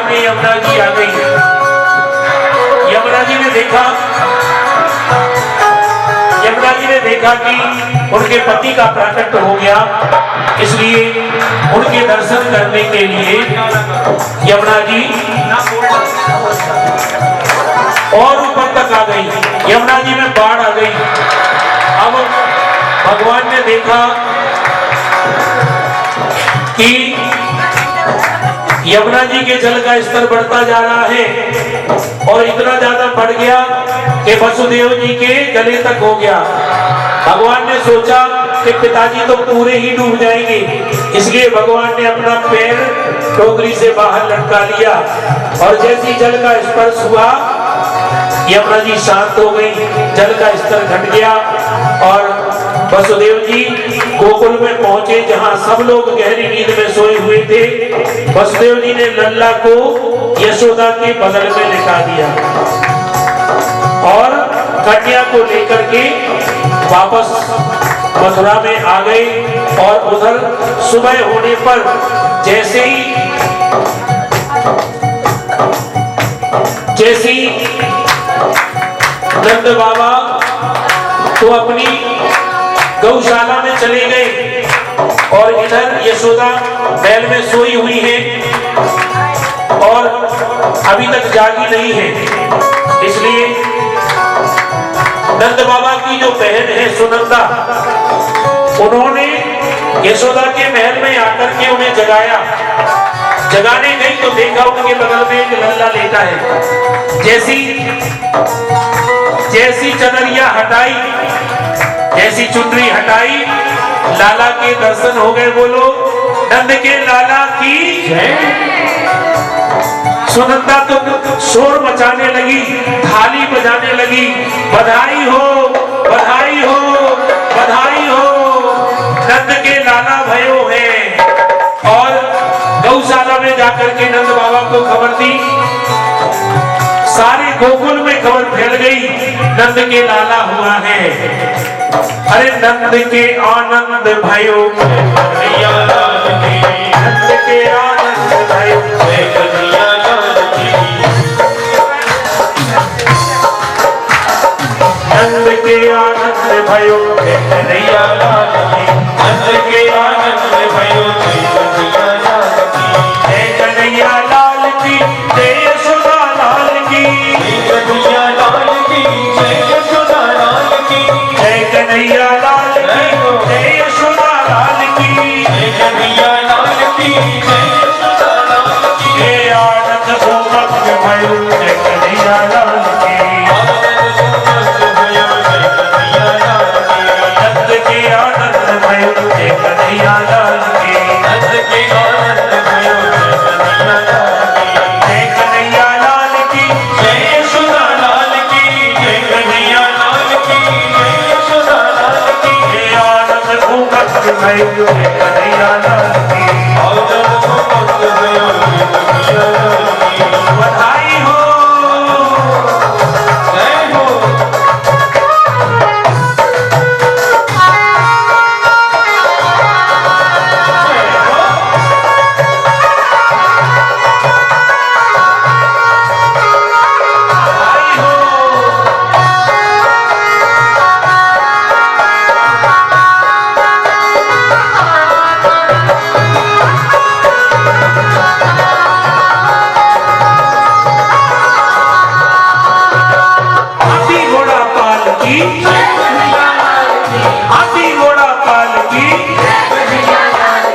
में यमुना जी आ गई। यमुना जी ने देखा कि उनके पति का प्राकट हो गया, इसलिए उनके दर्शन करने के लिए यमुना जी और ऊपर तक आ गई। यमुना जी में बाढ़ आ गई। अब भगवान ने देखा कि यमुना जी के जल का स्तर बढ़ता जा रहा है और इतना ज्यादा बढ़ गया कि वसुदेव जी के गले तक हो गया। भगवान ने सोचा कि पिताजी तो पूरे ही डूब जाएंगे, इसलिए भगवान ने अपना पैर टोकरी से बाहर लटका लिया और जैसी जल का स्पर्श हुआ यमुना जी शांत हो गई, जल का स्तर घट गया और वसुदेव जी गोकुल में पहुंचे जहां सब लोग गहरी नींद में सोए हुए थे। वसुदेव जी ने लल्ला को यशोदा के बगल में लिटा दिया और कन्या को लेकर के वापस मथुरा में आ गए। और उधर सुबह होने पर जैसे ही नंद बाबा तो अपनी गौशाला में चले गए और इधर यशोदा बैल में सोई हुई है और अभी तक जागी नहीं है। इसलिए नंद बाबा की जो बहन है सुनंदा, उन्होंने यशोदा के महल में आकर के उन्हें जगाया। जगाने गई तो देखा उनके बगल में एक लल्ला लेटा है। जैसी चदरिया हटाई, जैसी चुनरी हटाई, लाला के दर्शन हो गए। बोलो नंद के लाला की जय। सुनंदा तो शोर मचाने लगी, थाली बजाने लगी, बधाई हो बधाई हो बधाई हो, नंद के लाला भयो है। और गौशाला में जाकर के नंद बाबा को खबर दी, सारे गोकुल में खबर फैल गई नंद के लाला हुआ है। अरे नंद के आनंद भयो, नंद के आनंद भयो, नंद के आनंद भयो, कन्हैया लाल की, नंद के आनंद भयो, जय कन्हैया लाल की, जय यशोदा लाल की, कन्हैया लाल की, जय यशोदा लाल की, जय कन्हैया लाल की, जय यशोदा लाल की, जय कन्हैया लाल की, जय यशोदा लाल की, जय आनंद भूमक भयो, जय कन्हैया लाल की, नंद के आनंद भयो, जय कन्हैया लाल की, नंद के आनंद भयो, जय कन्हैया लाल की, जय यशोदा लाल की, जय कन्हैया लाल की, जय यशोदा लाल की, जय आनंद भूमक भयो, जय कन्हैया लाल की, आनंद भूमक भयो, जय कन्हैया लाल की, बधाई हो जय हो। हाथी घोड़ा पाल की,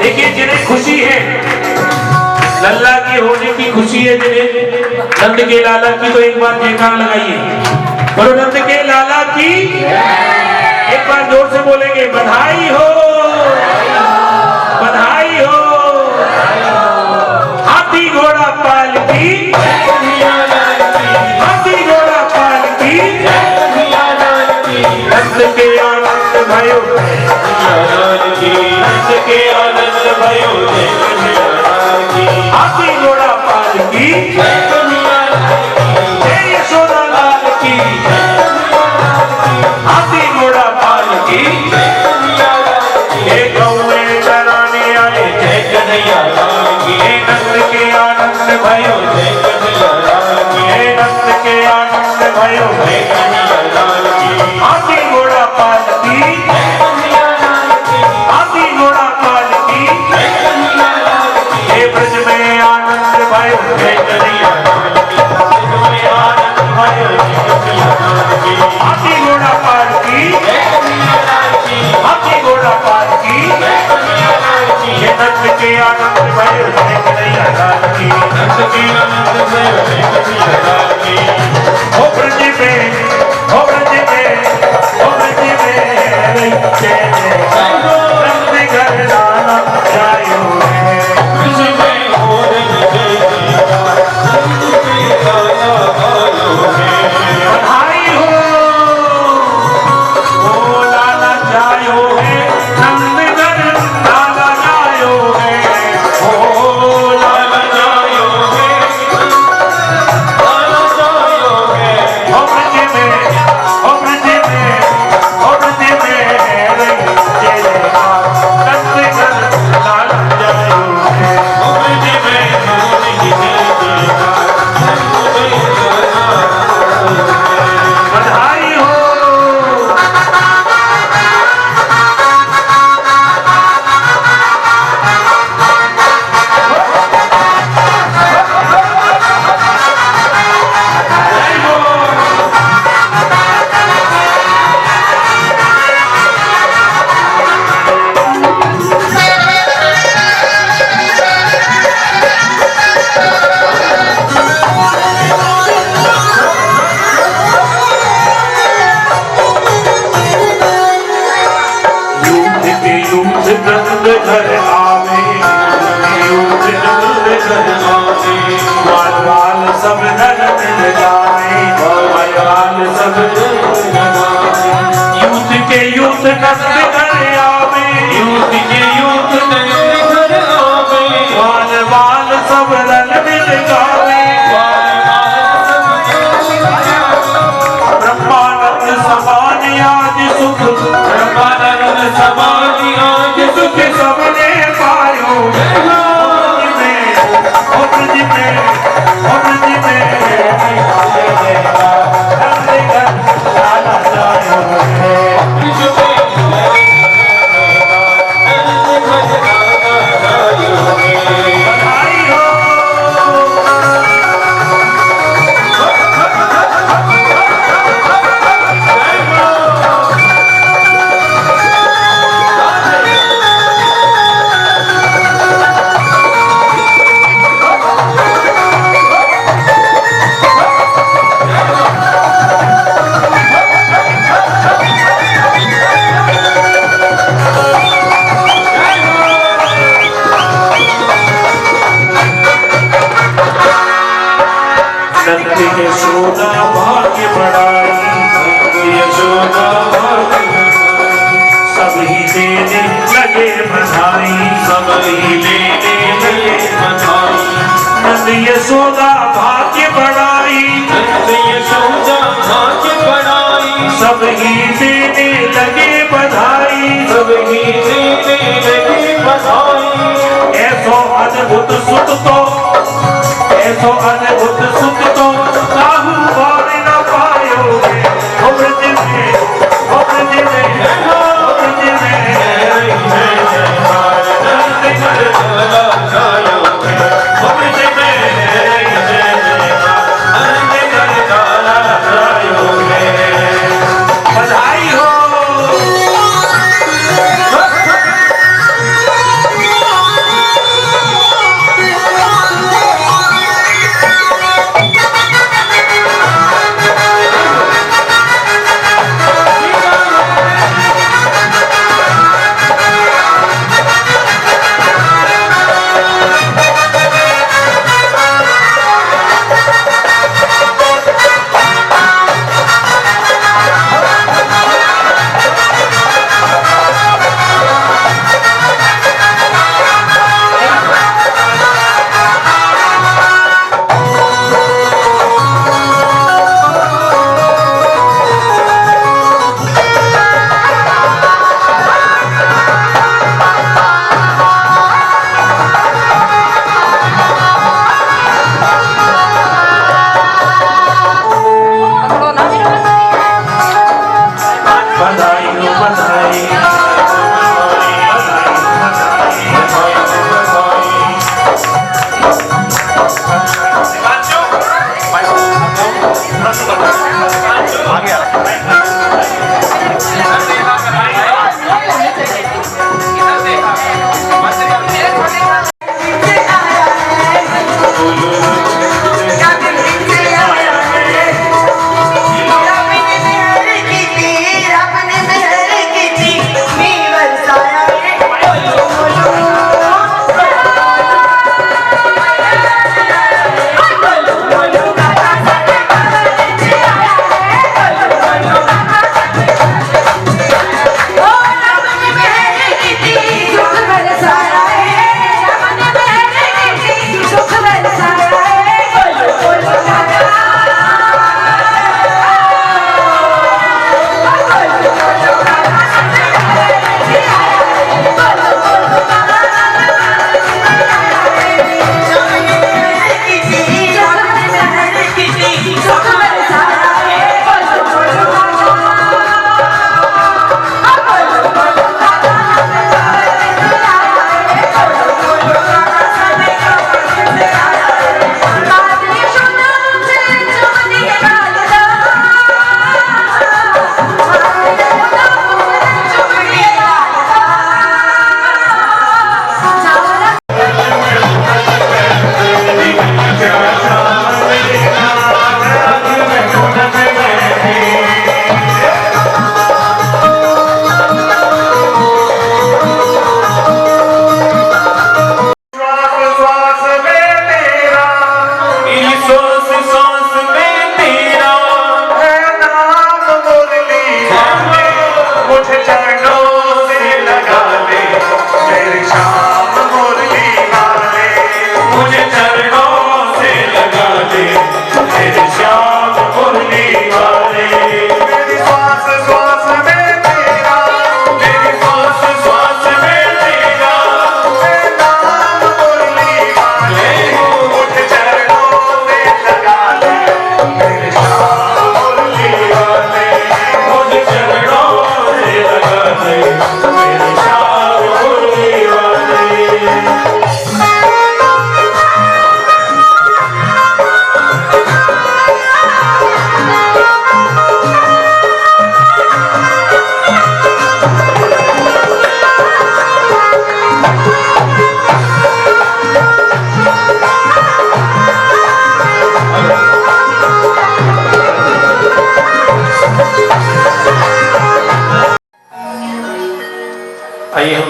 देखिए जिन्हें खुशी है लल्ला के होने की खुशी है, जिन्हें नंद के लाला की, तो एक बार जयकार लगाइए, बोलो नंद के लाला की, एक बार जोर से बोलेंगे बधाई हो बधाई हो। हाथी घोड़ा पाल की, हाथी घोड़ा पाल की, नंद के आनंद भयो, नंद के आनंद भयो, हाथी घोड़ा पाल की, जय यशोदा लाल की, हाथी घोड़ा पाल की, ये गौएं चराने आए, जय कन्हैया लाल की, नंद के आनंद भयो, जायो है कन्हैया लाल की, तुम्हें आनंद भयो कन्हैया लाल की। हाथी घोड़ा पार की है कन्हैया लाल की, हाथी घोड़ा पार की है कन्हैया लाल की। ये नंद के आनंद भयो है कन्हैया लाल की, नंद के आनंद भयो है कन्हैया लाल की। ओ ब्रज में, ओ ब्रज में, ओ ब्रज में रहते हैं नंद घर लाला जायो है। ब्रज में हो रही जय नंद के लाला आयो है। बधाई हो ओ लाला जायो है, नंद घर लाला जायो है। ओ लाला जायो है, लाला जायो है। ओ ब्रज में, ओ ब्रज में, ओ ब्रज में रही जयकार नंद घर लाला जायो है। ओ ब्रज में हो रही जयकार नंद घर लाला जायो है। बधाई हो यूथ नंद घर आवे, यूथ नंद घर आवे। बाल बाल सब नर मिल जाए, बाल बाल सब नर मिल जाए। यूथ के यूथ नंद घर आवे, यूथ के यूथ नंद घर आवे। बाल बाल सब नर मिल जाए, बाल बाल सब नर मिल जाए। ब्रह्मानंद समान आज सुख, ब्रह्मानंद समान आज सुख सबने पायो। ब्रज में, ओ ब्रज में, ओ ब्रज में नंद घर लाला जायो है। ब्रज में नंद घर लाला जायो है। बधाई हो नंद यशोदा भाग्य बढ़ाई, नंद यशोदा भाग्य बढ़ाई। सब ही लेने लगे बधाई, सब ही लेने लगे बधाई। नंद यशोदा भाग्य बढ़ाई, नंद यशोदा भाग्य बढ़ाई। सब ही देने लगे बधाई, सब ही देने लगे बधाई। ऐसो अद्भुत सुख तो, ऐसो अद्भुत सुख तो काहू और न पायो। ओ ब्रज में, ओ ब्रज में, ओ ब्रज में रही जयकार नंद घर लाला जायो है। ओ ब्रज में रही जयकार नंद घर लाला जायो है। बधाई हो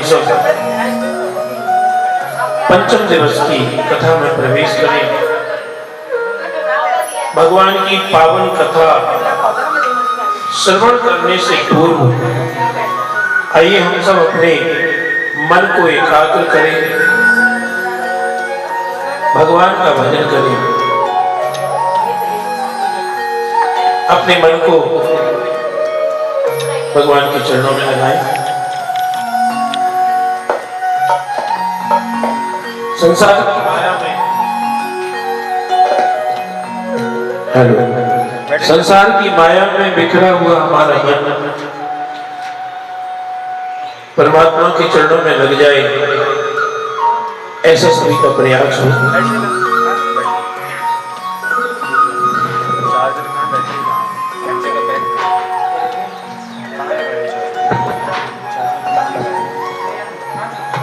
सब पंचम दिवस की कथा में प्रवेश करें। भगवान की पावन कथा श्रवण करने से पूर्व आइए हम सब अपने मन को एकाग्र करें, भगवान का भजन करें, अपने मन को भगवान के चरणों में लगाएं। संसार की माया में संसार की माया में बिखरा हुआ हमारा मन परमात्मा के चरणों में लग जाए, ऐसा सभी का प्रयास हो।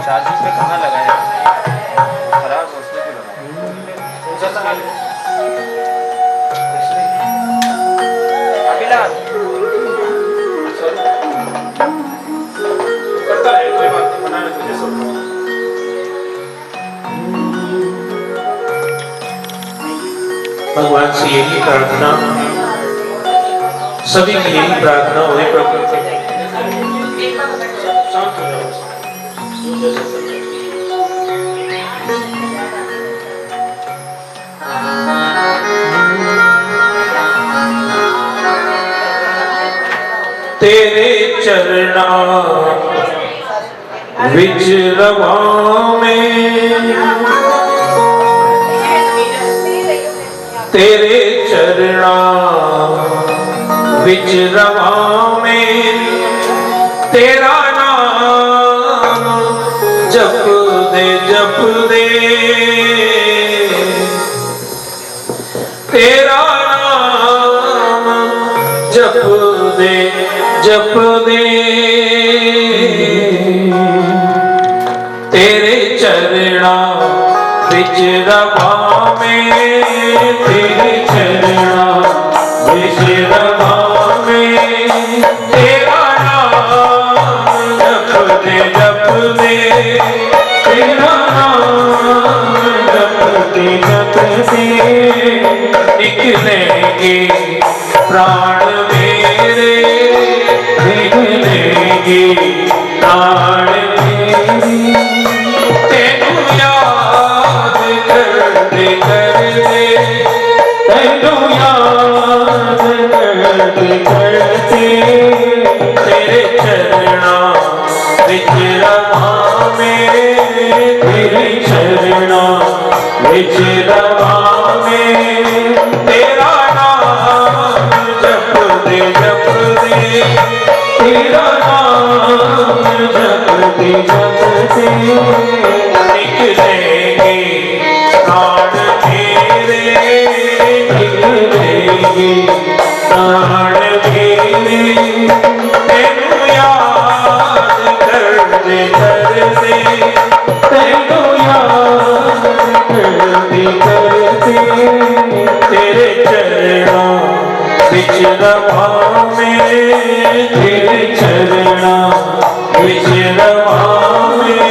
चार्जिंग पे कहाँ लगाया? खराब उसने क्यों लगाया? अभिलाष करता है, कोई बात नहीं, बनाने तुझे सब। भगवान से यही प्रार्थना, सभी की यही प्रार्थना हो, प्रभु शांत हो जाओ। तेरे चरणा विच रवा में, तेरे चरणा विच रवा में, तेरा नाम जप दे तेरा नाम जप दे तेरे चरणा विच रवा में, तेरे चरणा विच रवा में, तेरा नाम जप दे तेरा नाम जप दे निकलेंगे प्राण मेरे, निकलेंगे प्राण मेरे, तेनू याद करते तेनू याद करते तेरे चरणा विच रवा में, तेरे चरणा विच रवा में, तेरा नाम जप दे तेरा नाम जप दे निकलेंगे प्राण मेरे, निकलेंगे प्राण मेरे, तेनू याद करते तेनू याद करते तेरे चरणा विच रवा में, तेरे चरणा विच रवा में।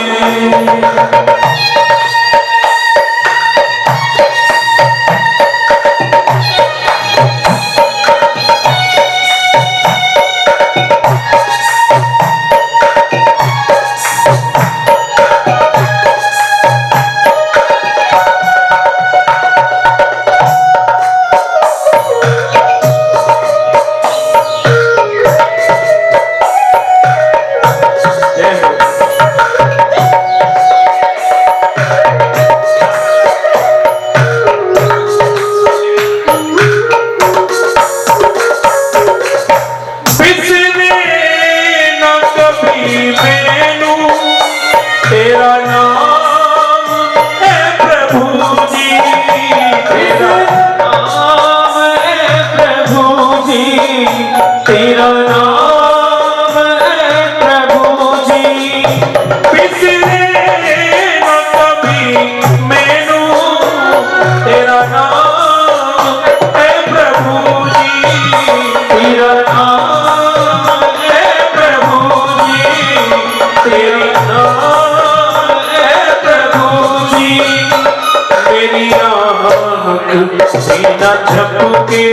सीना झपके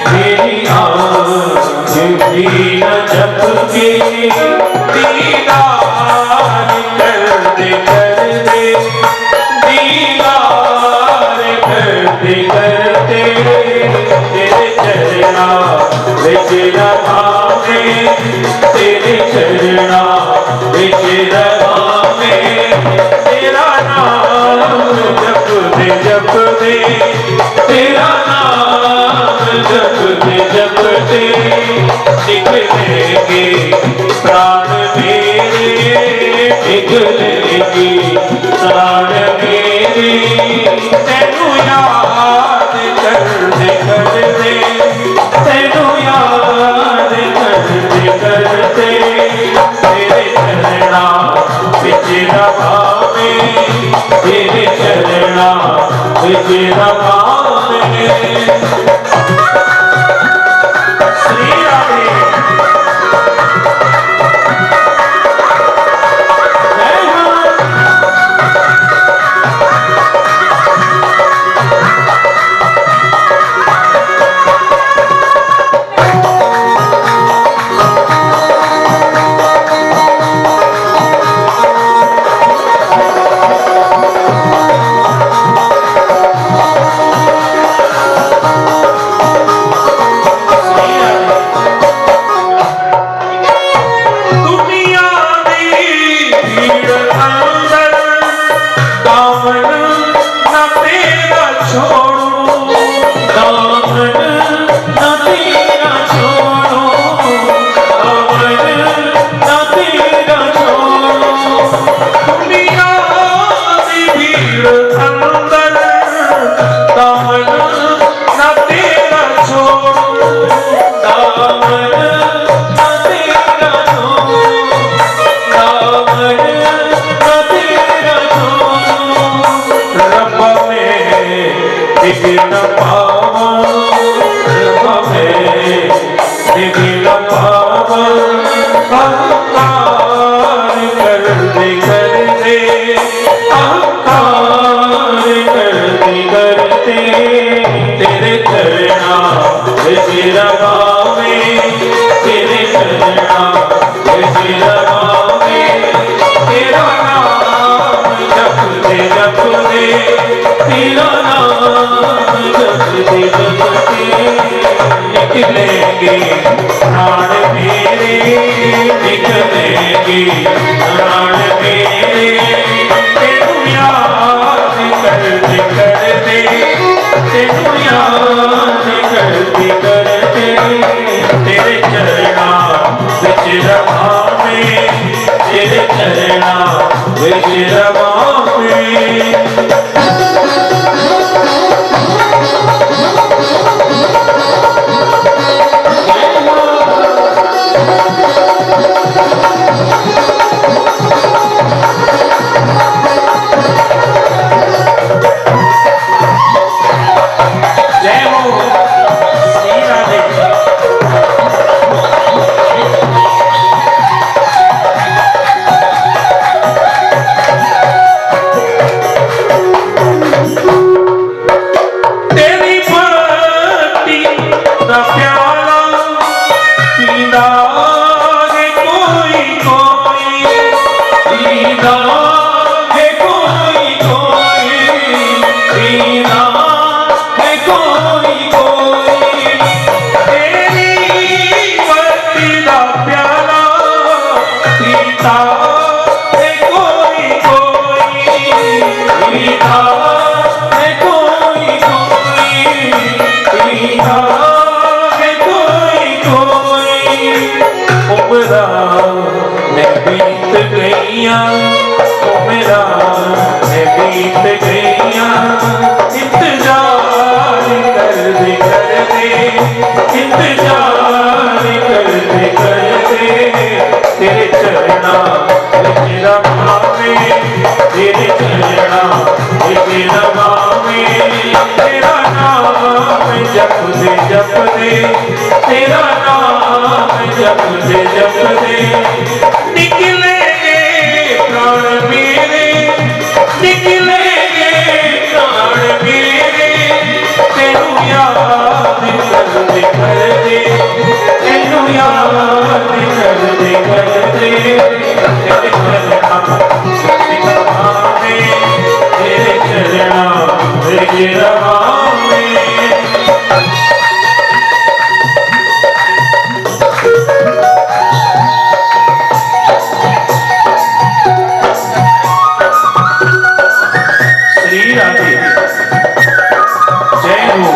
मेरी आँख सीना झपके दीदार कर दे दीदार करते करते तेरे चरना विच रहावे तेरे चरना विच रहावे तेरा नाम जपते जपते तेरा नाम जपते जपते निकलेंगे प्राण मेरे निकलेंगे प्राण मेरे तेनू याद करते करते तेनू याद करते करते तेरे चरना विच रहावे तेरे चरना विच रहावे। श्री राधे निकलेंगे प्राण मेरे निकलेंगे प्राण मेरे तेनू याद करते करते तेनू याद करते करते तेरे चरना विच रहावे तेरे चरना विच रहावे। जपते जपते तेरा नाम जपते जपते निकलेंगे प्राण मेरे निकलेंगे प्राण मेरे तेनू याद करदे करदे तेनू याद करदे करदे तेरे चरणा विच रहावे श्री राधे जय हो।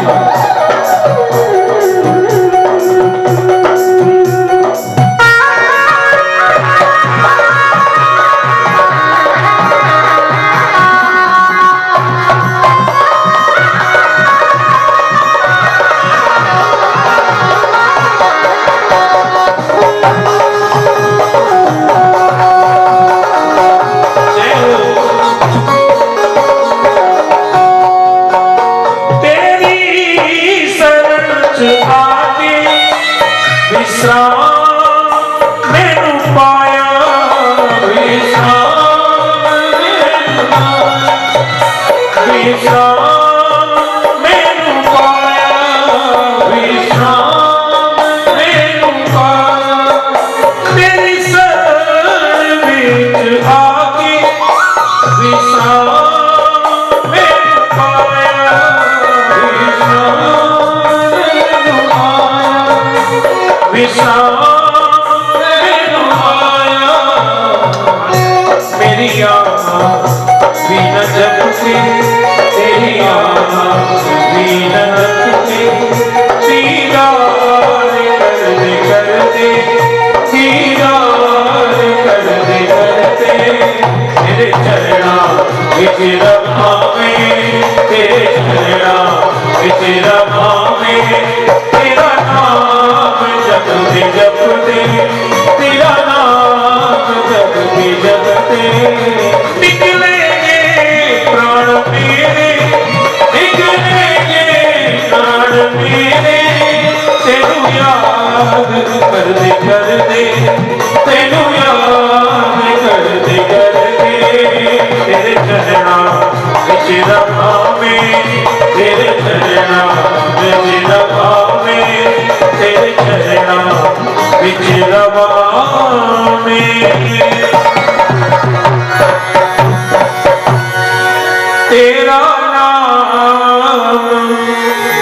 तेरा नाम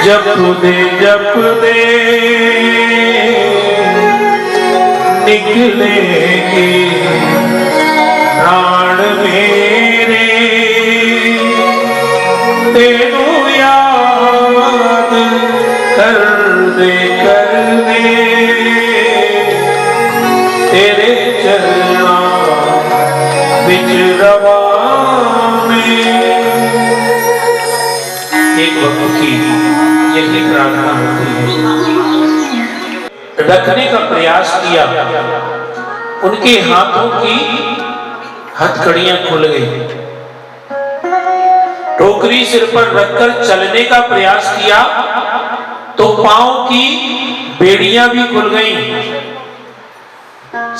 जपदे जपदे निकलेगी प्राण मेरे तेनू याद कर दे तेरे चरणा विच रवाने। एक भक्त की यही प्रार्थना होती है। रखने का प्रयास किया, उनके हाथों की हथकड़ियां खुल गई। टोकरी सिर पर रखकर चलने का प्रयास किया तो पांव की बेड़ियां भी खुल गईं।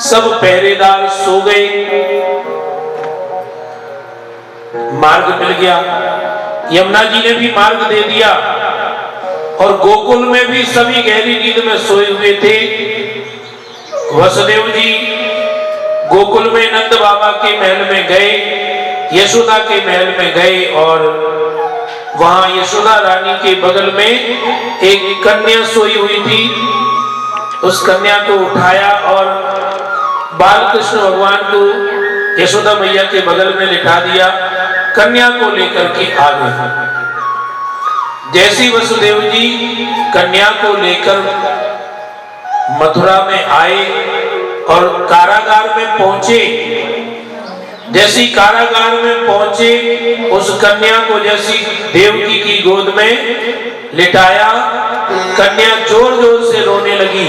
सब पहरेदार सो गए, मार्ग मिल गया। यमुना जी ने भी मार्ग दे दिया और गोकुल में भी सभी गहरी नींद में सोए हुए थे। वसुदेव जी गोकुल में नंद बाबा के महल में गए, यशोदा के महल में गए और वहां यशोदा रानी के बगल में एक कन्या सोई हुई थी। उस कन्या को उठाया और बालकृष्ण भगवान को यशोदा मैया के बगल में लिटा दिया। कन्या को लेकर के आ गए। जैसी वसुदेव जी कन्या को लेकर मथुरा में आए और कारागार में पहुंचे, जैसी कारागार में पहुंचे उस कन्या को जैसी देवकी की गोद में लिटाया, कन्या जोर जोर से रोने लगी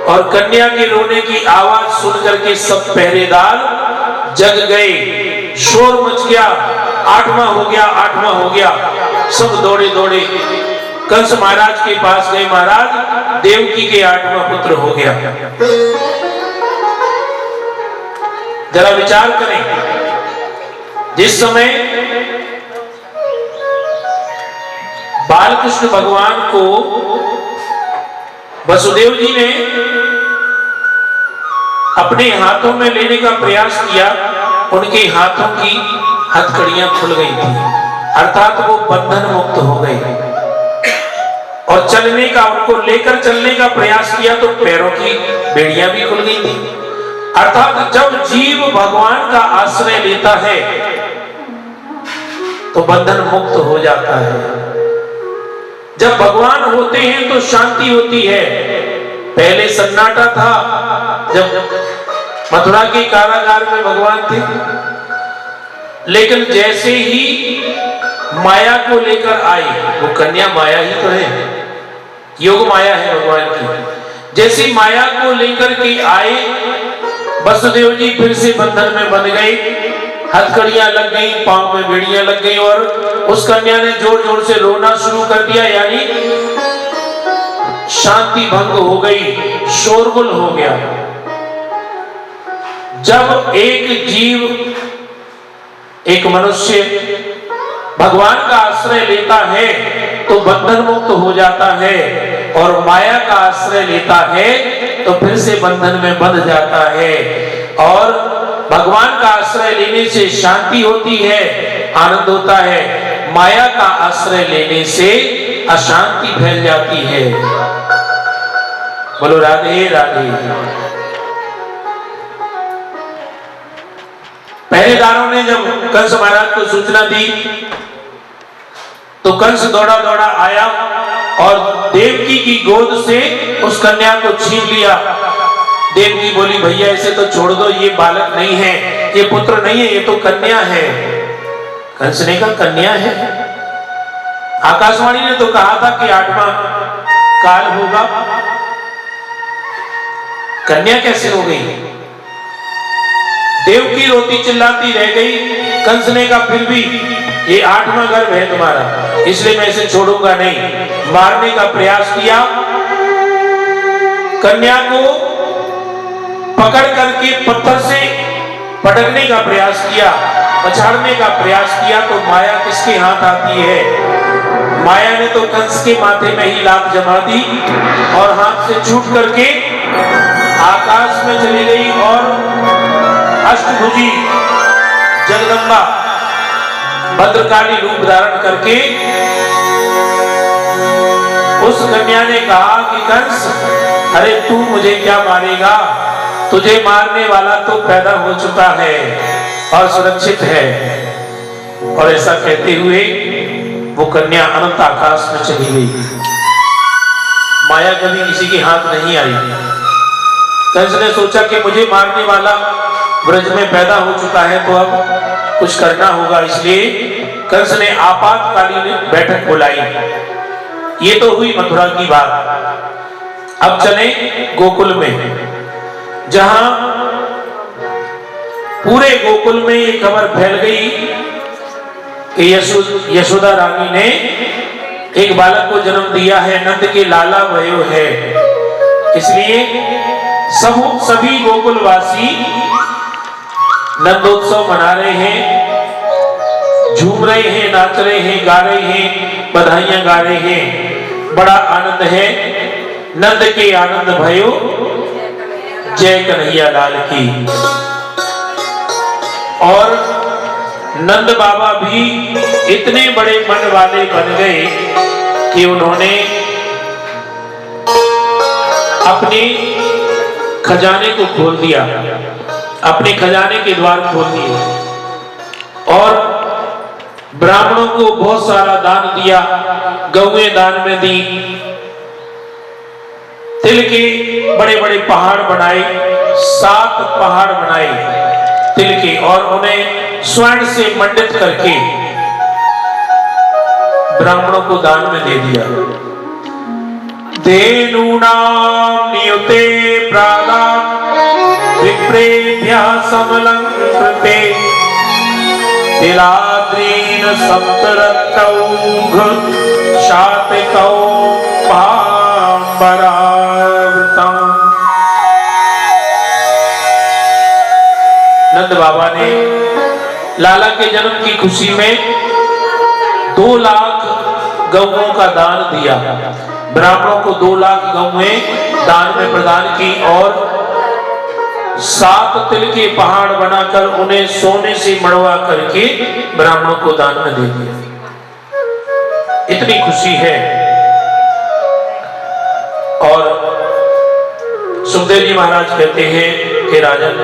और कन्या के रोने की आवाज सुनकर के सब पहरेदार जग गए। शोर मच गया, आठवां हो गया, आठवां हो गया। सब दौड़े दौड़े कंस महाराज के पास गए। महाराज देवकी के आठवां पुत्र हो गया। जरा विचार करें, जिस समय बालकृष्ण भगवान को वसुदेव जी ने अपने हाथों में लेने का प्रयास किया, उनके हाथों की हथकड़ियां खुल गई थी, अर्थात वो बंधन मुक्त हो गए। और चलने का, उनको लेकर चलने का प्रयास किया तो पैरों की बेड़ियां भी खुल गई थी। अर्थात जब जीव भगवान का आश्रय लेता है तो बंधन मुक्त हो जाता है। जब भगवान होते हैं तो शांति होती है। पहले सन्नाटा था जब मथुरा के कारागार में भगवान थे, लेकिन जैसे ही माया को लेकर आई, वो कन्या माया ही तो है, योग माया है भगवान की, जैसी माया को लेकर के आए वसुदेव जी फिर से बंधन में बंध गए, हथकड़ियां लग गई, पांव में बेड़ियां लग गई और उस कन्या ने जोर जोर से रोना शुरू कर दिया, यानी शांति भंग हो गई, शोरगुल हो गया। जब एक जीव, एक मनुष्य भगवान का आश्रय लेता है तो बंधन मुक्त हो जाता है, और माया का आश्रय लेता है तो फिर से बंधन में बंध जाता है। और भगवान का आश्रय लेने से शांति होती है, आनंद होता है, माया का आश्रय लेने से अशांति फैल जाती है। बोलो राधे राधे। पहरेदारों ने जब कंस महाराज को सूचना दी तो कंस दौड़ा दौड़ा आया और देवकी की गोद से उस कन्या को छीन लिया। देवकी बोली, भैया इसे तो छोड़ दो, ये बालक नहीं है, ये पुत्र नहीं है, ये तो कन्या है। कंस ने कहा कन्या है? आकाशवाणी ने तो कहा था कि 8वां काल होगा, कन्या कैसे हो गई? देवकी रोती चिल्लाती रह गई। कंस ने कहा फिर भी ये 8वां गर्भ है तुम्हारा, इसलिए मैं इसे छोड़ूंगा नहीं। मारने का प्रयास किया, कन्या को पकड़ करके पत्थर से पटकने का प्रयास किया, पछाड़ने का प्रयास किया, तो माया किसके हाथ आती है? माया ने तो कंस के माथे में ही लात जमा दी और हाथ से छूट करके आकाश में चली गई और अष्टभुजी जगदम्बा भद्रकाली रूप धारण करके उस कन्या ने कहा कि कंस, अरे तू मुझे क्या मारेगा, तुझे मारने वाला तो पैदा हो चुका है और सुरक्षित है। और ऐसा कहते हुए वो कन्या अनंत आकाश में चली गई। माया कभी किसी के हाथ नहीं आई। कंस ने सोचा कि मुझे मारने वाला ब्रज में पैदा हो चुका है तो अब कुछ करना होगा, इसलिए कंस ने आपातकालीन बैठक बुलाई। ये तो हुई मथुरा की बात। अब चले गोकुल में, जहां पूरे गोकुल में ये खबर फैल गई कि यशोदा रानी ने एक बालक को जन्म दिया है, नंद के लाला भयो है। इसलिए सभी गोकुलवासी नंदोत्सव मना रहे हैं, झूम रहे हैं, नाच रहे हैं, गा रहे हैं, बधाइयां गा रहे हैं, बड़ा आनंद है। नंद के आनंद भयो, जय कन्हैया लाल की। और नंद बाबा भी इतने बड़े मन वाले बन गए कि उन्होंने अपने खजाने को खोल दिया, अपने खजाने के द्वार खोल दिए और ब्राह्मणों को बहुत सारा दान दिया, गौएं दान में दी, तिल के बड़े बड़े पहाड़ बनाए, 7 पहाड़ बनाए तिल के, और उन्हें स्वर्ण से मंडित करके ब्राह्मणों को दान में दे दिया। धेनूनां नियुते प्रादात् विप्रेभ्यः समलंकृते तिलाद्रीन सप्तरत्नौ शातकौ पाम्बरावृतम्। नंद बाबा ने लाला के जन्म की खुशी में 2 लाख गौओं का दान दिया। ब्राह्मणों को 2 लाख गौएं दान में प्रदान की और 7 तिल के पहाड़ बनाकर उन्हें सोने से मड़वा करके ब्राह्मणों को दान में दे दिया। इतनी खुशी है। और सुखदेव जी महाराज कहते हैं कि राजन,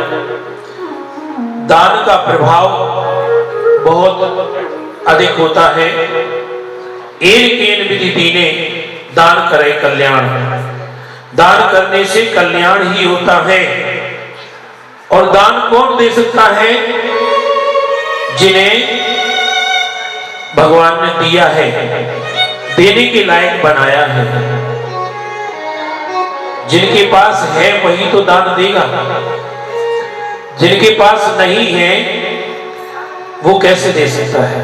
दान का प्रभाव बहुत अधिक होता है। एक विधि दीने दान करे कल्याण। दान करने से कल्याण ही होता है। और दान कौन दे सकता है? जिन्हें भगवान ने दिया है, देने के लायक बनाया है। जिनके पास है वही तो दान देगा। जिनके पास नहीं है वो कैसे दे सकता है?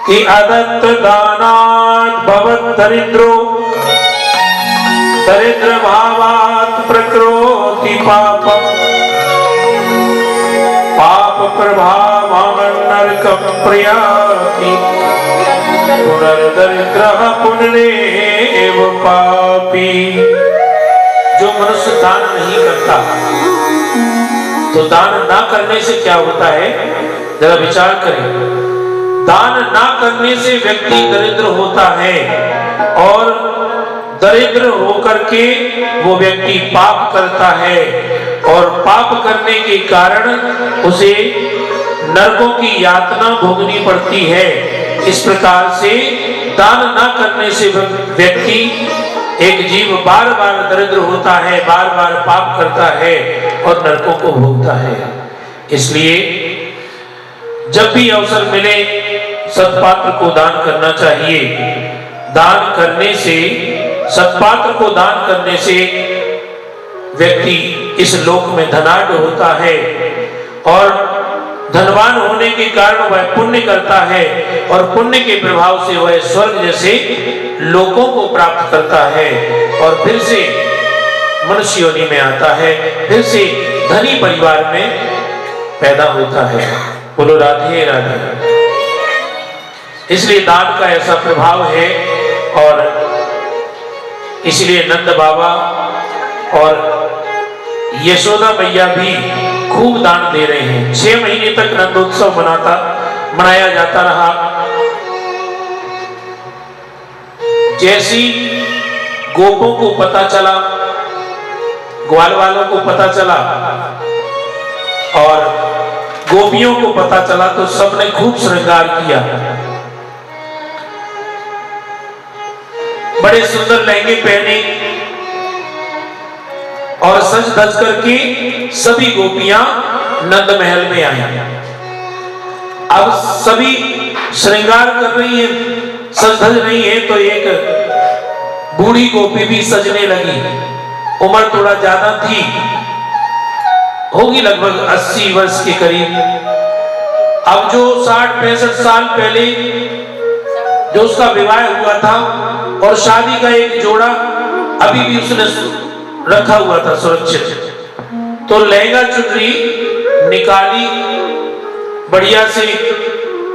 कि अदत्त दानात् भवत् दरिद्रो, दरिद्र भावात् प्रकरोति पापम्, पाप प्रभावान् नरकं प्रयाति, पुनर्दरिद्रः पुनरेव पापी। जो मनुष्य दान नहीं करता, तो दान ना करने से क्या होता है, जरा विचार करें। दान ना करने से व्यक्ति दरिद्र होता है और दरिद्र होकर के वो व्यक्ति पाप करता है और पाप करने के कारण उसे नरकों की यातना भोगनी पड़ती है। इस प्रकार से दान ना करने से व्यक्ति, एक जीव बार बार दरिद्र होता है, बार बार पाप करता है और नरकों को भोगता है। इसलिए जब भी अवसर मिले सत्पात्र को दान करना चाहिए। दान करने से, सत्पात्र को दान करने से व्यक्ति इस लोक में धनाढ्य होता है और धनवान होने के कारण वह पुण्य करता है और पुण्य के प्रभाव से वह स्वर्ग जैसे लोकों को प्राप्त करता है और फिर से मनुष्य योनि में आता है, फिर से धनी परिवार में पैदा होता है। बोलो राधे राधे। इसलिए दान का ऐसा प्रभाव है और इसलिए नंद बाबा और यशोदा मैया भी खूब दान दे रहे हैं। 6 महीने तक नंदोत्सव मनाया जाता रहा। जैसी गोपों को पता चला, ग्वाल वालों को पता चला और गोपियों को पता चला तो सबने खूब श्रृंगार किया। बड़े सुंदर लहंगे पहने और सज धज करके सभी गोपियां नंद महल में आई। अब सभी श्रृंगार कर रही हैं, सज धज रही है, तो एक बूढ़ी गोपी भी सजने लगी। उम्र थोड़ा ज्यादा थी, होगी लगभग 80 वर्ष के करीब। अब जो 60-65 साल पहले जो उसका विवाह हुआ था और शादी का एक जोड़ा अभी भी उसने रखा हुआ था सुरक्षित, तो लहंगा चुनरी निकाली, बढ़िया से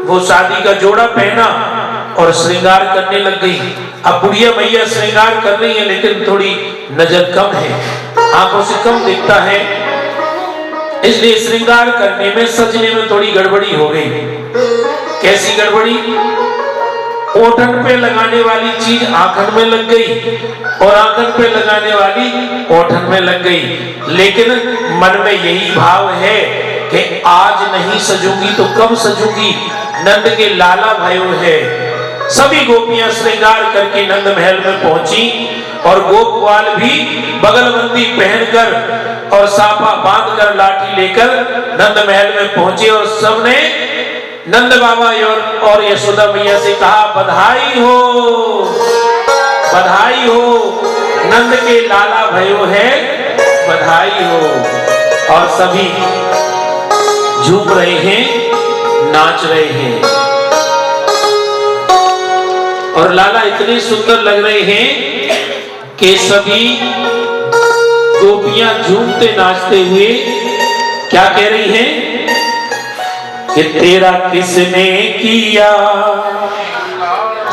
वो शादी का जोड़ा पहना और श्रृंगार करने लग गई। अब बुढ़िया मैया श्रृंगार कर रही है लेकिन थोड़ी नजर कम है, आंखों से कम दिखता है, इसलिए श्रृंगार करने में, सजने में थोड़ी गड़बड़ी हो गई। कैसी गड़बड़ी? ओठन पे लगाने वाली चीज आंखन में लग गई और आंखन पे लगाने वाली ओठन में लग गई। लेकिन मन में यही भाव है कि आज नहीं सजूंगी तो कब सजूंगी। नंद के लाला भयो है। सभी गोपियां श्रृंगार करके नंद महल में पहुंची और गोपवाल भी बगलबंदी पहनकर और साफा बांधकर लाठी लेकर नंद महल में पहुंचे और सबने नंद बाबा और यशोदा मैया से कहा, बधाई हो, बधाई हो, नंद के लाला भयो है, बधाई हो। और सभी झूम रहे हैं, नाच रहे हैं और लाला इतने सुंदर लग रहे हैं कि सभी गोपियां झूमते नाचते हुए क्या कह रही हैं? कि तेरा किसने किया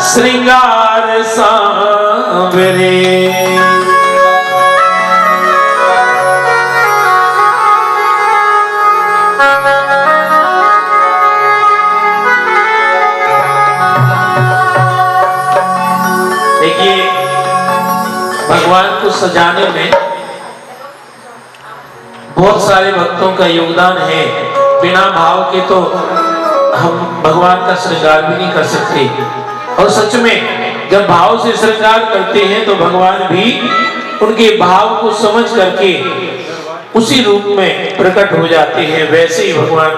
श्रृंगार सांवरे। देखिए भगवान को सजाने में बहुत सारे भक्तों का योगदान है। बिना भाव के तो हम भगवान का श्रृंगार भी नहीं कर सकते। और सच में जब भाव से श्रृंगार करते हैं तो भगवान भी उनके भाव को समझ करके उसी रूप में प्रकट हो जाते हैं। वैसे ही भगवान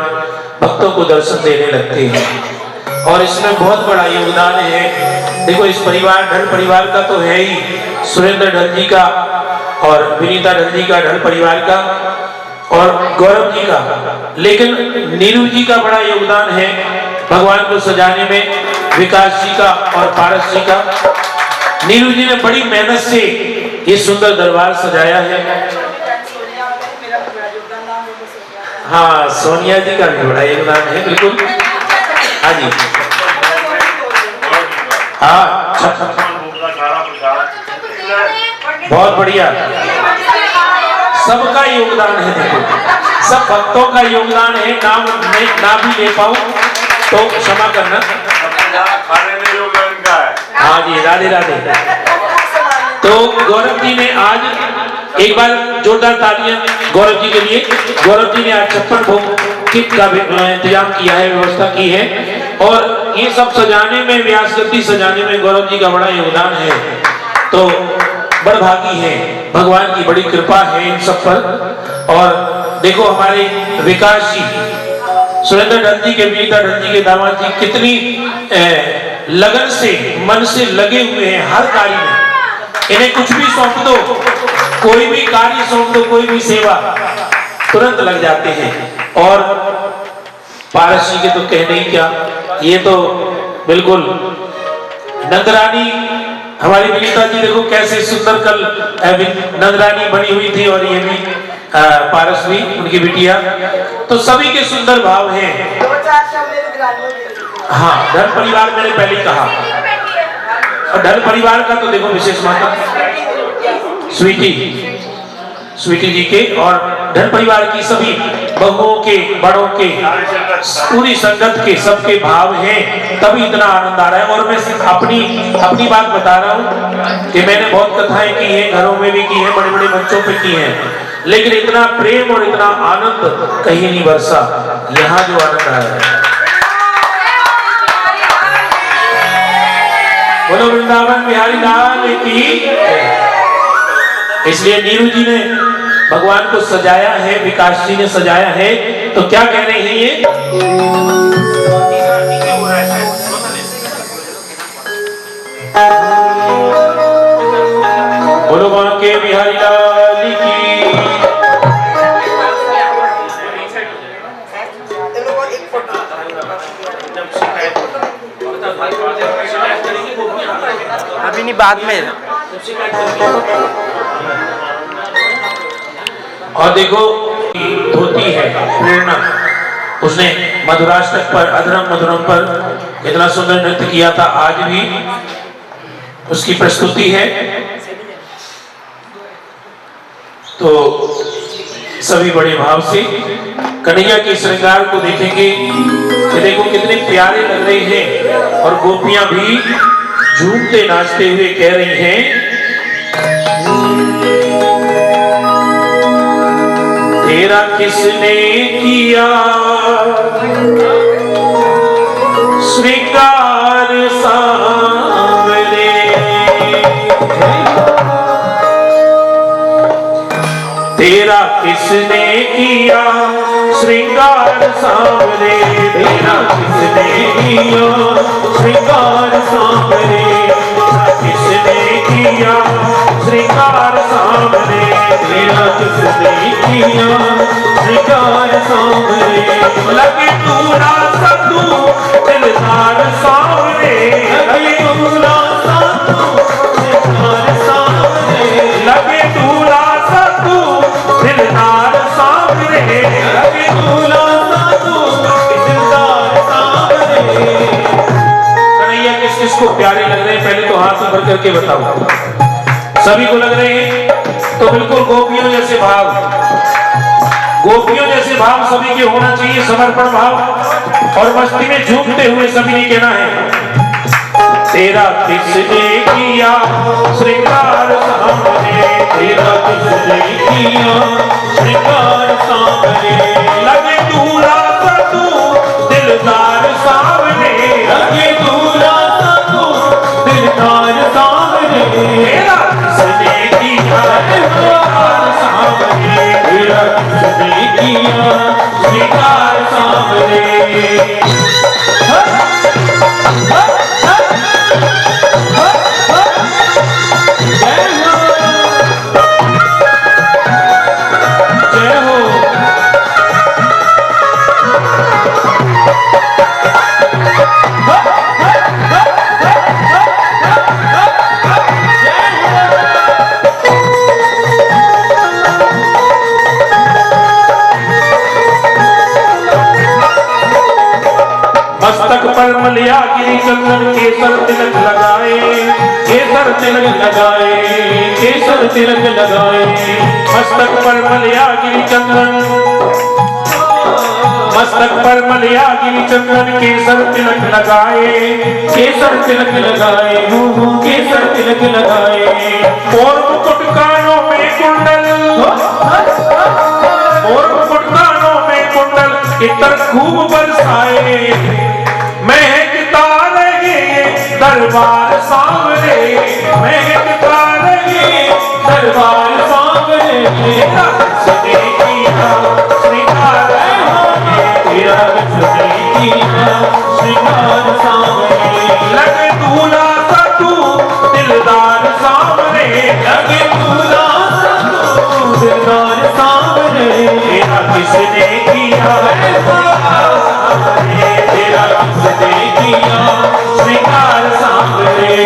भक्तों को दर्शन देने लगते हैं और इसमें बहुत बड़ा योगदान है। देखो इस परिवार ढल परिवार का तो है ही, सुरेंद्र ढल जी का और विनीता ढल जी का, ढल परिवार का और गौरव जी का, लेकिन नीरू जी का बड़ा योगदान है भगवान को सजाने में, विकास जी का और पारस जी का। नीरू जी ने बड़ी मेहनत से ये सुंदर दरबार सजाया है। हाँ, सोनिया जी का भी बड़ा योगदान है, बिल्कुल। हाँ जी, हाँ, बहुत बढ़िया, सबका योगदान है। देखो सब भक्तों का योगदान है। नाम नहीं ना भी ले पाऊं तो क्षमा करना। खाने में योगदान का है। हाँ जी, राधे राधे। तो गौरव जी ने आज एक बार जोरदार तालियां गौरव जी के लिए। गौरव जी ने आज 56 भोग किट का इंतजाम किया है, व्यवस्था की है और ये सब सजाने में, व्यासगद्दी सजाने में गौरव जी का बड़ा योगदान है। तो बड़भागी है, भगवान की बड़ी कृपा है इन सब पर। और देखो हमारे विकास जी, सुरेंद्र ढल जी के, विनीता ढल जी के दामाद जी कितनी लगन से, मन से लगे हुए हैं हर कार्य में। इन्हें कुछ भी सौंप दो, कोई भी कार्य सौंप दो, कोई भी सेवा, तुरंत लग जाते हैं। और पारस जी के तो कहने ही क्या, ये तो बिल्कुल नंदरानी हमारी विनीता जी देखो कैसे सुंदर कल नंदरानी बनी हुई थी और ये भी पारस भी, उनकी बिटिया। तो सभी के सुंदर भाव हैं। हाँ, ढल परिवार मैंने पहले कहा, और ढल परिवार का तो देखो विशेष माता स्वीटी जी के और ढल परिवार की सभी बहुओं के, बड़ों के, पूरी संगत के सबके भाव हैं, तभी इतना आनंद आ रहा है। और मैं सिर्फ अपनी बात बता रहा हूँ कि मैंने बहुत कथाएं की हैं, घरों में भी की हैं, बड़े बड़े मंचों पे की हैं, लेकिन इतना प्रेम और इतना आनंद कहीं नहीं बरसा। यहाँ जो आनंद आया है, बोलो वृंदावन बिहारी लाल की। इसलिए नीरू जी ने भगवान को सजाया है, विकास जी ने सजाया है। तो क्या कह रहे हैं ये? बोलो बांके बिहारी लाल की। अभी नहीं, बाद में। और देखो धोती है प्रेरणा, उसने मधुराष्टक पर, अधरम मधुरम पर इतना सुंदर नृत्य किया था। आज भी उसकी प्रस्तुति है। तो सभी बड़े भाव से कन्हैया के श्रृंगार को देखेंगे कि देखो कितने प्यारे लग रहे हैं। और गोपियां भी झूमते नाचते हुए कह रही हैं, तेरा किसने किया श्रृंगार सांवरे। तेरा किसने किया श्रृंगार सांवरे। तेरा किसने किया श्रृंगार सांवरे। किसने किया श्रृंगार सांवरे। तेरा किसने किया श्रृंगार सांवरे। लगे तूरा सतू दिलदार सांवरे। लगे तूरा सतू दिलदार सांवरे। लगे तूरा सतू दिलदार सांवरे। लगे तूरा सतू दिलदार हाथ ऊपर करके बताओ। सभी को लग रहे हैं तो बिल्कुल गोपियों जैसे भाव, गोपियों जैसे भाव सभी के होना चाहिए, समर्पण भाव। और मस्ती में झूमते हुए सभी ने कहना है, तेरा किसने किया श्रृंगार सामने, तेरा किसने किया श्रृंगार सामने, लगे दूल्हा सा तू दिलदार सामने, लगे दूल्हा सा तू दिलदार सामने, तेरा किसने किया श्रृंगार सामने, तेरा किसने किया श्रृंगार सामने। मस्तक पर मलिया गिरी चंदन केसर तिलक लगाए, केसर तिलक लगाए, केसर तिलक लगाए। मस्तक पर मलिया गिरी चंदन, मस्तक पर मलिया गिरी चंदन केसर तिलक लगाए, केसर तिलक लगाए, केसर तिलक लगाए। और मुकुट कानों में कुंडल, और मुकुट कानों में कुंडल इतर खूब बरसाए, महकता रहे दरबार सामने, महकता रहे दरबार सामने। तेरा किसने किया श्रृंगार सामने, तेरा किसने किया श्रृंगार सामने, लगे दूल्हा सा तू दिलदार सामने, लगे दूल्हा सा तू दिलदार सामने, तेरा किसने किया सामने, तेरा किसने किया श्रृंगार सामने।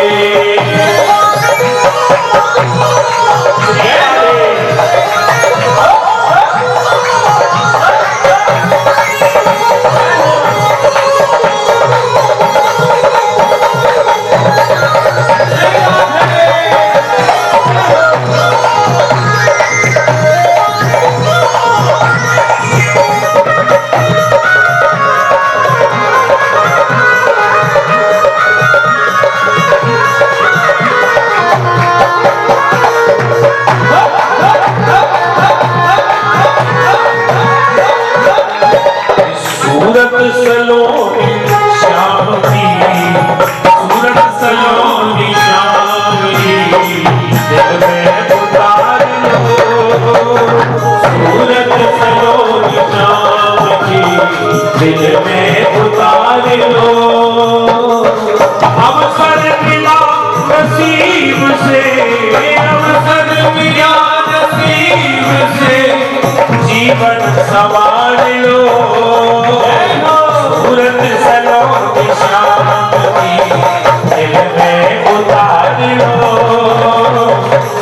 सूरत सलोनी श्याम की, सूरत सलोनी श्याम की, दिल में उतार लो, सूरत सलोनी श्याम की, दिल में उतार लो। अवसर मिला नसीब से, अवसर मिला नसीब से, जीवन संवार लो, सूरत सलोनी श्याम की, दिल में उतार लो,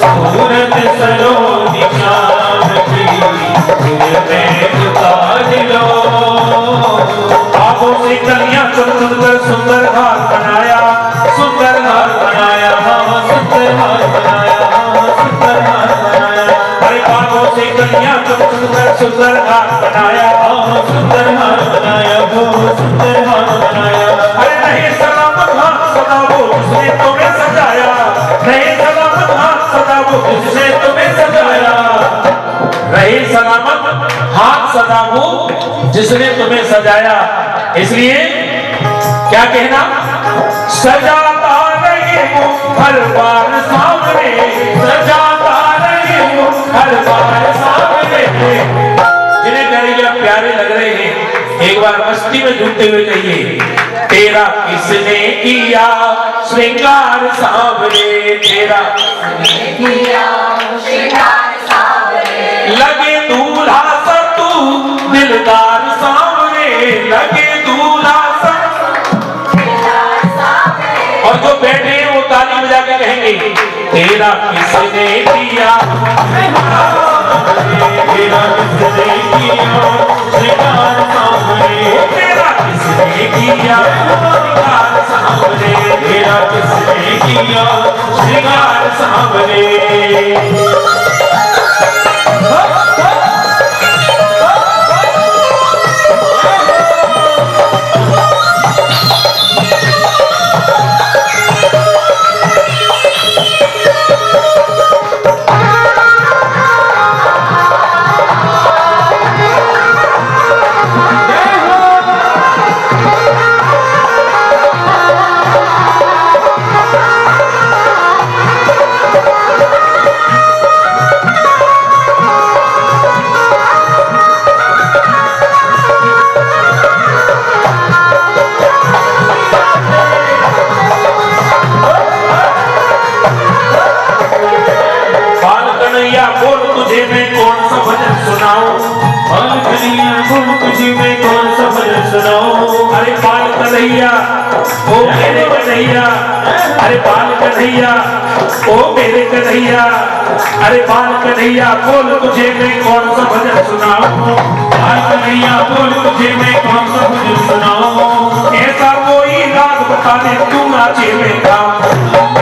सूरत सलोनी श्याम की, दिल में उतार लो। आंखों से कलियां चुन चुन कर सुंदर हार बनाया, सुंदर हार बनाया, सुंदर हार बनाया, सुंदर हार बनाया। हरे आंखों से कलियां चुन चुन कर सुंदर हार बनाया, सुंदर हार बनाया, सुंदर हार बनाया। अरे नहीं सलामत हाथ सदा वो जिसने तुम्हें सजाया, नहीं सलामत हाथ सदा वो जिसने तुम्हें सजाया, रहे सलामत हाथ सदा वो जिसने तुम्हें सजाया। इसलिए क्या कहना, सजाता रहे वो हर बार सामने, सजाता रहे वो हर बार सामने। जिन्हें प्यारे प्यारे लग रहे हैं एक बार मस्ती में झूमते हुए कहिए, तेरा किसने किया श्रृंगार सावरे, तेरा किसने किया श्रृंगार सावरे, लगे दूल्हा सा तू दिलदार सावरे, लगे दूल्हा सा दिलदार सावरे। और जो बैठे हैं वो ताली बजा के कहेंगे, तेरा किसने किया तेरा किसने किया श्रृंगार सावरे, तेरा किसने किया श्रृंगार सावरे, तेरा किसने किया ओ मेरे कन्हैया, अरे बाल कन्हैया, ओ मेरे कन्हैया, अरे बाल कन्हैया, बोल तुझे मैं कौन सा भजन सुनाऊं? बाल कन्हैया, बोल तुझे मैं कौन सा भजन सुनाऊं? ऐसा कोई राग बता दे तू नाचे में गाऊं,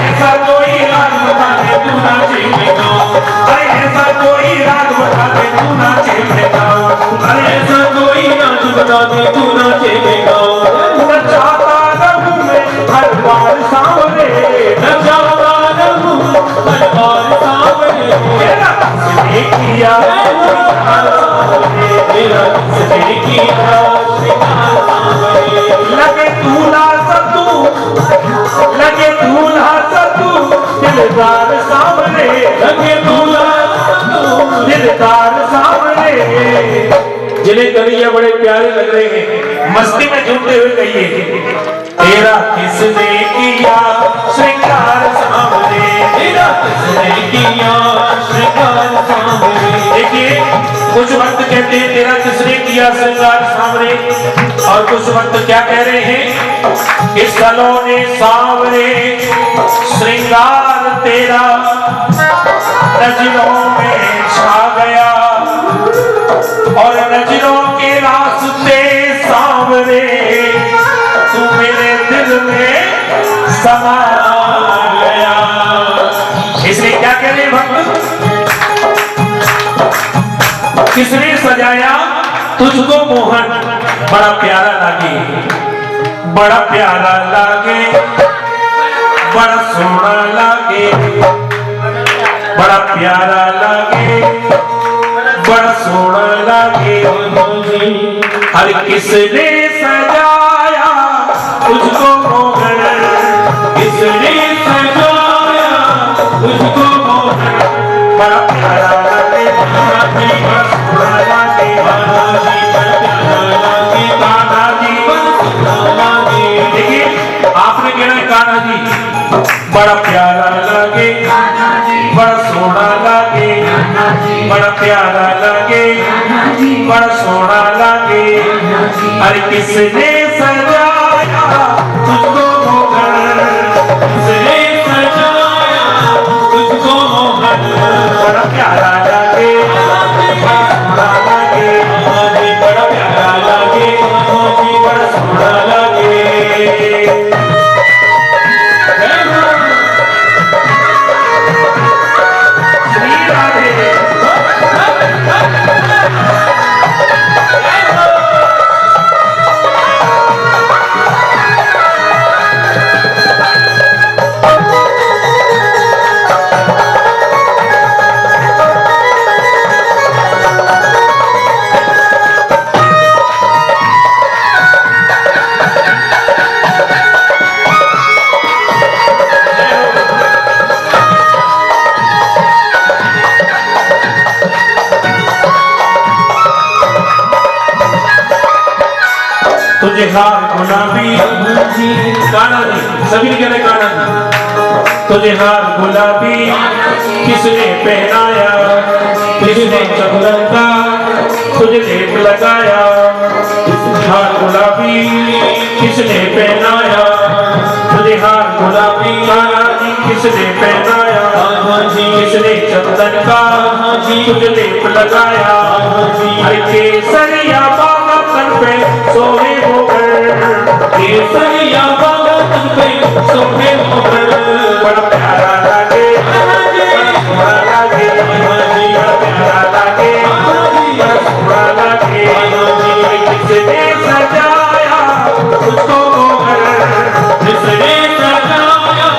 ऐसा कोई राग बता दे तू नाचे में गाऊं, अरे ऐसा कोई राग बता दे तू नाचे में गाऊं, अरे ऐसा कोई राग बता दे तू नाचे में गाऊं। नचाता रहूं मैं हर बार सांवरे, नचाता रहूं हर बार सांवरे, मेरा किसने किया मेरा किसने किया लगे दूल्हा सतू, लगे दूल्हा सतू, दिलदार सामने, लगे दूल्हा सतू, दिलदार सामने। जिन्हें कन्हैया बड़े प्यारे लग रहे हैं, मस्ती में झूमते हुए कहिए, तेरा किसने किया श्रृंगार सामने, तेरा किसने किया श्रृंगार सामने। देखिए कुछ वक्त कहते हैं तेरा किसने किया श्रृंगार सामने, और कुछ वक्त क्या कह रहे हैं, इस सलोने सावरे श्रृंगार तेरा नजरों में छा गया, और नजरों के रास्ते सावरे तू मेरे दिल में समा गया। इसलिए क्या कह रहे भक्त, किसने सजाया तुझको मोहन, बड़ा प्यारा लागे, बड़ा प्यारा लागे, बड़ा सोना लागे, बड़ा प्यारा लागे, बड़ा सोना लागे। हर किसने सजाया तुझको मोहन, किसने सजाया तुझको मोहन, बड़ा प्यारा लागे, बड़ा सोना लागे, कान्हा जी। देखिए आपने कहना है कान्हा जी बड़ा प्यारा लागे, बड़ा सोना लागे, बड़ा प्यारा लागे, बड़ा सोना लागे। अरे किसने सजाया तुझको मोहन, किसने सजाया तुझको मोहन, बड़ा प्यारा लागे, बड़ा सोना लागे, बड़ा प्यारा लागे, बड़ा सोना लागे। श्री राधे। तुझे हार गुलाबी, कान्हा जी सभी कह रहे कान्हा जी, तुझे हार गुलाबी किसने पहनाया, किसने चंदन का तुझे लेप लगाया, हार गुलाबी किसने पहनाया, तुझे हार गुलाबी कान्हा जी किसने पहनाया, किसने चंदन का तुझे लेप लगाया। अरे केसरिया बाबा तन पे सोहे मोहर, केसरिया बाबा तन पे सोहे मोहर, बड़ा प्यारा लागे, बड़ा सोना लागे, बड़ा प्यारा लागे, बड़ा सोना लागे। किसने सजाया तुझको मोहर, किसने सजाया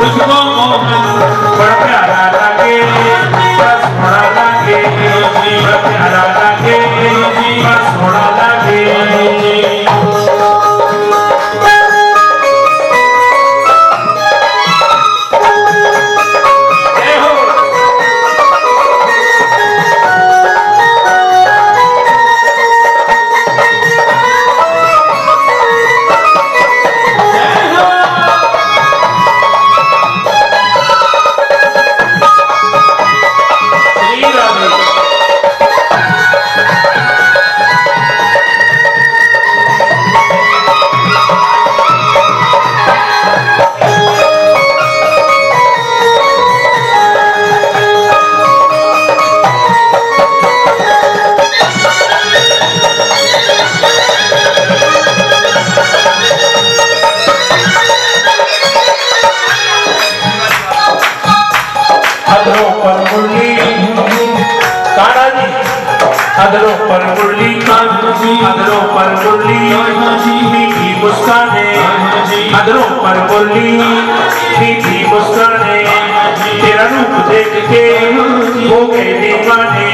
तुझको मोहन, बड़ा प्यारा लागे, बड़ा सोना लागे, बड़ा प्यारा लागे, बड़ा सोना लागे। अधरों पर मुरली, अधरों पर मुरली, मीठी मुस्काने, अधरों पर मुरली, मीठी मुस्काने, तेरा रूप देख के हो गए दीवाने,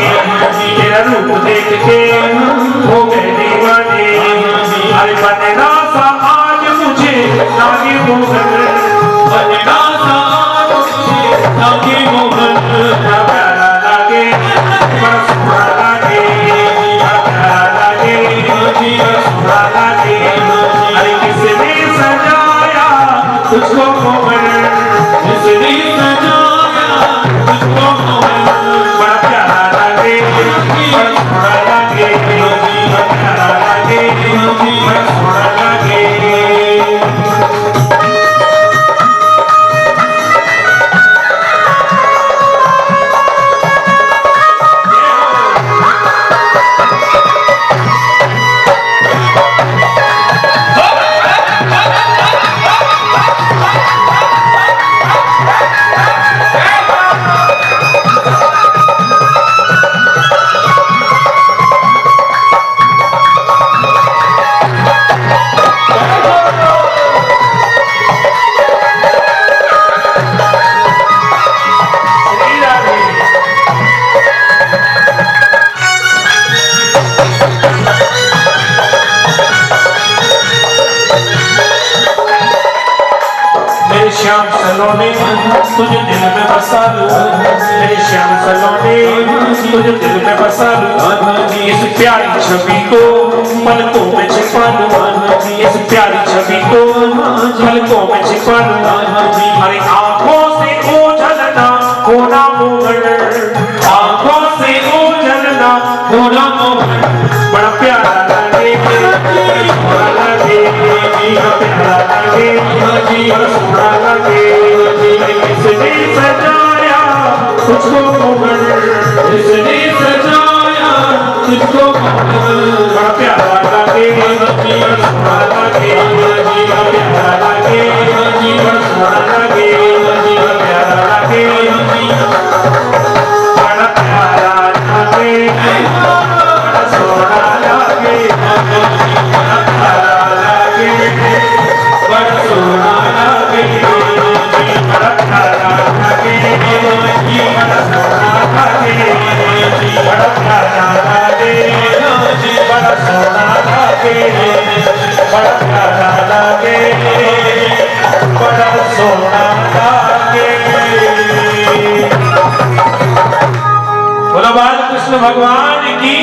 तेरा रूप देख के हो गए दीवाने, अरे बनना सा आज मुझे लागे मोहन, बनना सा आज मुझे लागे मोहन, बड़ा प्यारा लागे, बड़ा सोहना लागे, बड़ा प्यारा लागे, बड़ा सोहना लागे, अरे किसने सजाया तुझको मोहन, किसने सजाया तुझको मोहन, बड़ा प्यारा लागे, बड़ा सोहना लागे, बड़ा प्यारा लागे, बड़ा सोहना लागे। श्याम सलोने तुझे दिल में बसा लूं, मेरे श्याम सलोने तुझे दिल में बसा लूं, इस प्यारी छवि को पलकों में छिपा लूं, इस प्यारी छवि को पलकों में छिपा लूं, अरे आंखों से ओझलना होना मोहन, आंखों से ओझलना होना मोहन, बड़ा प्यारा लागे, बड़ा लागे, बड़ा प्यारा लागे, बड़ा सोहना लागे, किसने सजाया तुझको मोहन, किसने सजाया तुझको मोहन, बड़ा प्यारा लागे, बड़ा सोहना लागे, बड़ा प्यारा लागे, बड़ा सोहना लागे, बड़ा प्यारा लागे, बड़ा प्यारा लागे, बड़ा सोहना लागे, बड़ा प्यारा लागे, बड़ा सोहना लागे, बड़ा प्यारा लागे, बड़ा सोहना लागे, बड़ा प्यारा लागे, बड़ा सोहना लागे, बड़ा प्यारा लागे, बड़ा सोहना लागे। बोलो बाल कृष्ण भगवान की,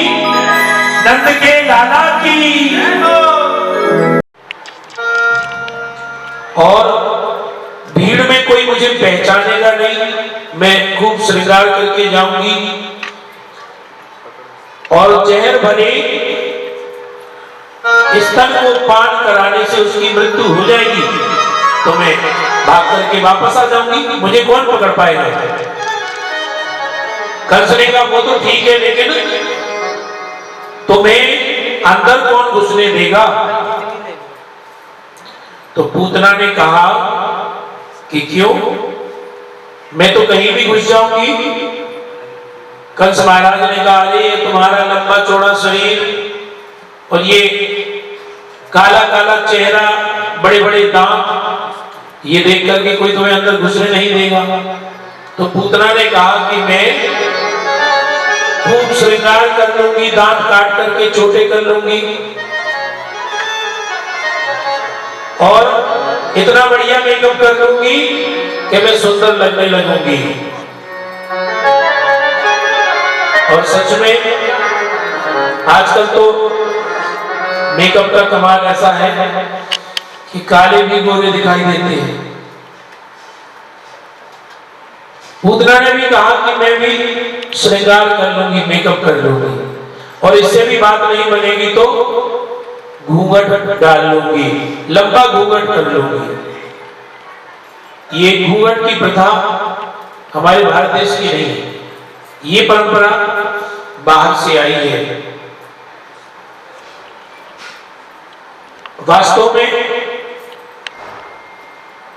नंद के लाला की। और भीड़ में कोई मुझे पहचानेगा नहीं, मैं खूब श्रृंगार करके जाऊंगी और जहर भरे स्तन को पान कराने से उसकी मृत्यु हो जाएगी, तो मैं भाग करके वापस आ जाऊंगी, मुझे कौन पकड़ पाएगा। कंसने का वो तो ठीक है, लेकिन तुम्हें अंदर कौन घुसने देगा। तो पूतना ने कहा कि क्यों, मैं तो कहीं भी घुस जाऊंगी। कंस महाराज ने कहा, अरे तुम्हारा लंबा चौड़ा शरीर और ये काला काला चेहरा, बड़े बड़े दांत, ये देख करके कोई तुम्हें अंदर घुसने नहीं देगा। तो पूतना ने कहा कि मैं खूब श्रृंगार कर लूंगी, दांत काट करके छोटे कर लूंगी और इतना बढ़िया मेकअप कर लूंगी कि मैं सुंदर लगने लगूंगी। और सच में आजकल तो मेकअप का कमाल ऐसा है कि काले भी गोरे दिखाई देते हैं। पूतना ने भी कहा कि मैं भी श्रृंगार कर लूंगी, मेकअप कर लूंगी, और इससे भी बात नहीं बनेगी तो घूंघट डाल लूंगी, लंबा घूंघट कर लूंगी। ये घूंघट की प्रथा हमारे भारत देश की नहीं है, ये परंपरा बाहर से आई है। वास्तव में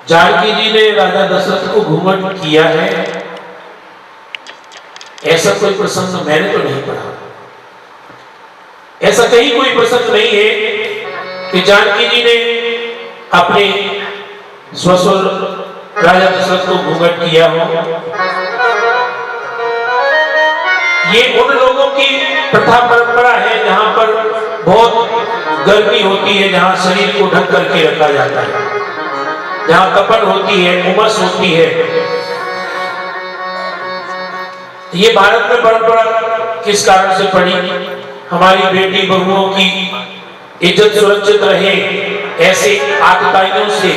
जानकी जी ने राजा दशरथ को घूंघट किया है, ऐसा कोई प्रसंग मैंने तो नहीं पढ़ा। ऐसा कहीं कोई प्रसंग नहीं है कि जानकी जी ने अपने ससुर राजा दशरथ को घूंघट किया हो। ये उन लोगों की प्रथा परंपरा है जहां पर बहुत गर्मी होती है, जहां शरीर को ढक करके रखा जाता है, जहां तपन होती है, उमस होती है। ये भारत में परंपरा किस कारण से पड़ी? हमारी बेटी बहुओं की इज्जत सुरक्षित रहे, ऐसे आतताइयों से